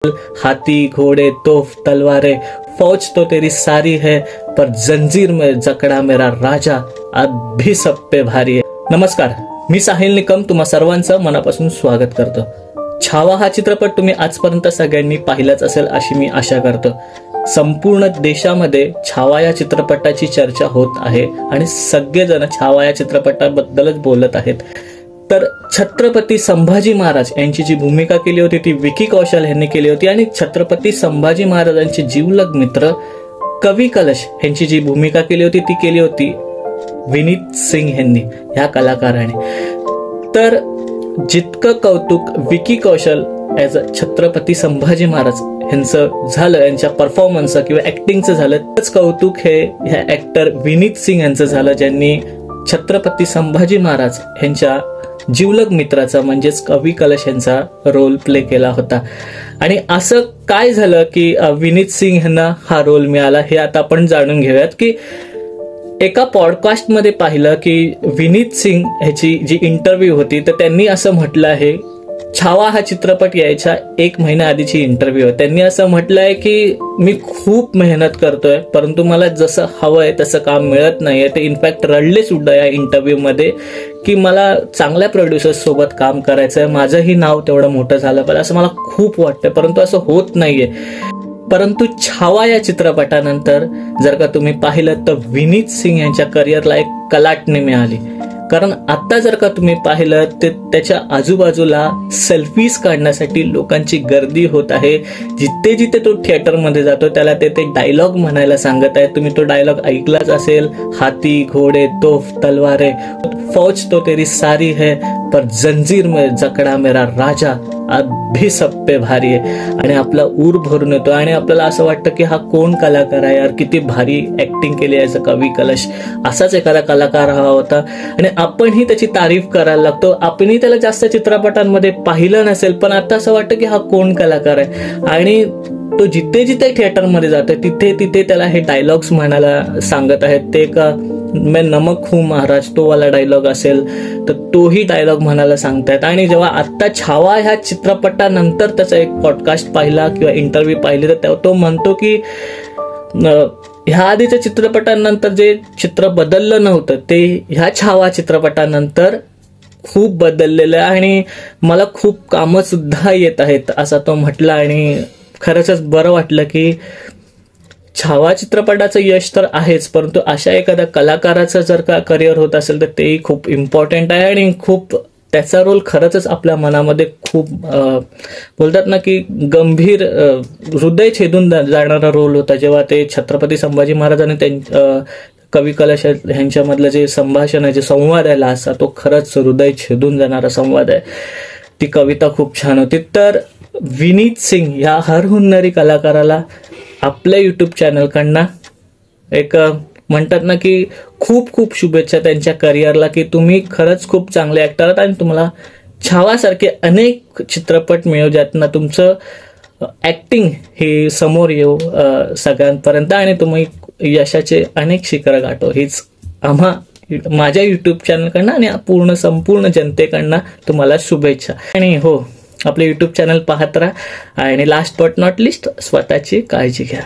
हाथी घोड़े तोफ तलवारें फौज तो तेरी सारी है, पर जंजीर में जकड़ा मेरा राजा अब भी सब पे भारी है. नमस्कार, मी साहिल निकम तुम्हा सर्वांचं मनापासून स्वागत करतो. छावा हा चित्रपट तुम्ही आजपर्यंत सगळ्यांनी पाहिलाच असेल अशी मी आशा करतो. संपूर्ण देशामध्ये छावा या चित्रपटाची चर्चा होत आहे आणि सगळेजण छावा या चित्रपटाबद्दलच बोलत आहेत. तर छत्रपती संभाजी महाराज यांची जी भूमिका केली होती ती विकी कौशल यांनी केली होती आणि छत्रपती संभाजी महाराजांचे जीवलग मित्र कवी कलश यांची जी भूमिका केली होती ती केली होती विनीत सिंग यांनी, या कलाकाराने. तर जितकं कौतुक विकी कौशल ॲज अ छत्रपती संभाजी महाराज यांचं झालं, यांच्या परफॉर्मन्सचं किंवा ऍक्टिंगचं झालं, तेच कौतुक हे ह्या ऍक्टर विनीत सिंग यांचं झालं, ज्यांनी छत्रपती संभाजी महाराज यांच्या जीवलग मित्राचा म्हणजेच कवी कलश यांचा रोल प्ले केला होता. आणि असं काय झालं की विनीत सिंग यांना हा रोल मिळाला हे आता आपण जाणून घेऊयात. की एका पॉडकास्टमध्ये पाहिलं की विनीत सिंग ह्याची जी इंटरव्ह्यू होती तर त्यांनी असं म्हटलं आहे, छावा हा चित्रपट यायच्या 1 महिना आधीची इंटरव्ह्यू आहे. त्यांनी असं म्हटलं आहे की मी खूप मेहनत करतोय परंतु मला जसं हवंय तसं काम मिळत नाहीये. ते इनफॅक्ट रडले सुद्धा या इंटरव्ह्यू मध्ये की मला चांगल्या प्रोड्युसर्स सोबत काम करायचंय, माझंही नाव तेवढं मोठं झालं पाहिजे असं मला खूप वाटतंय परंतु असं होत नाहीये. परंतु छावा या चित्रपटानंतर जर का तुम्ही पाहिलं तर विनीत सिंग यांच्या करिअरला एक कलाटणी मिळाली. कारण आता जर का तुम्ही पाहिलं तर त्याच्या आजूबाजूला सेल्फीज काढण्यासाठी लोकांची गर्दी होत आहे. जिथे जिथे तो थिएटरमध्ये जातो त्याला ते डायलॉग म्हणायला सांगत आहे. तुम्ही तो डायलॉग ऐकलाच असेल, हाथी घोड़े तोफ तलवारें फौज तो तेरी सारी है, पर जंजीर में जकड़ा मेरा राजा अब भी सब पे भारी है. आणि आपला ऊर भरून येतो आणि आपल्याला असं वाटतं की हा कोण कलाकार आहे यार, किती भारी ऍक्टिंग केली आहे कवी कलश. असाच एखादा कलाकार हवा होता आणि आपणही त्याची तारीफ करायला लागतो. आपणही त्याला जास्त चित्रपटांमध्ये पाहिलं नसेल पण आता असं वाटतं की हा कोण कलाकार आहे. आणि तो जिथे जिथे थिएटरमध्ये जातोय तिथे तिथे त्याला हे डायलॉग्स म्हणायला सांगत आहेत. ते का मैं नमक हूं महाराज तो वाला डायलॉग असेल तर तोही डायलॉग म्हणायला सांगतायत. आणि जेव्हा आता छावा ह्या चित्रपटानंतर त्याचा एक पॉडकास्ट पाहिला किंवा इंटरव्ह्यू पाहिली तर तेव्हा तो म्हणतो की ह्या आधीच्या चित्रपटांनंतर जे चित्र बदललं नव्हतं ते ह्या छावा चित्रपटानंतर खूप बदललेलं आहे आणि मला खूप कामं सुद्धा येत आहेत असा तो म्हटला. आणि खरंच बरं वाटलं की छावा चित्रपटाचं यश तर आहेच परंतु अशा एखाद्या कलाकाराचं जर का करिअर होत असेल तर तेही खूप इम्पॉर्टंट आहे आणि खूप त्याचा रोल खरंच आपल्या मनामध्ये खूप बोलतात ना की गंभीर हृदय छेदून जाणारा रोल होता. जेव्हा ते छत्रपती संभाजी महाराज आणि त्यांच्या कवी कलश यांच्यामधलं जे संभाषण आहे, जे संवाद आहे असा तो खरंच हृदय छेदून जाणारा संवाद आहे. ती कविता खूप छान होती. तर विनीत सिंग या हरहुन्नरी कलाकाराला आपल्या यूट्यूब चॅनलकडनं एक म्हणतात ना की खूप खूप शुभेच्छा त्यांच्या करिअरला की तुम्ही खरंच खूप चांगले ऍक्टर आहात आणि तुम्हाला छावासारखे अनेक चित्रपट मिळू ज्यातनं तुमचं ऍक्टिंग हे समोर येऊ सगळ्यांपर्यंत आणि तुम्ही यशाचे अनेक शिखर गाठो. हीच माझ्या यूट्यूब चॅनलकडनं आणि संपूर्ण जनतेकडनं तुम्हाला शुभेच्छा. आणि हो, आपले यूट्यूब चॅनल पाहत राहा आणि लास्ट बट नॉट लिस्ट स्वतःची काळजी घ्या.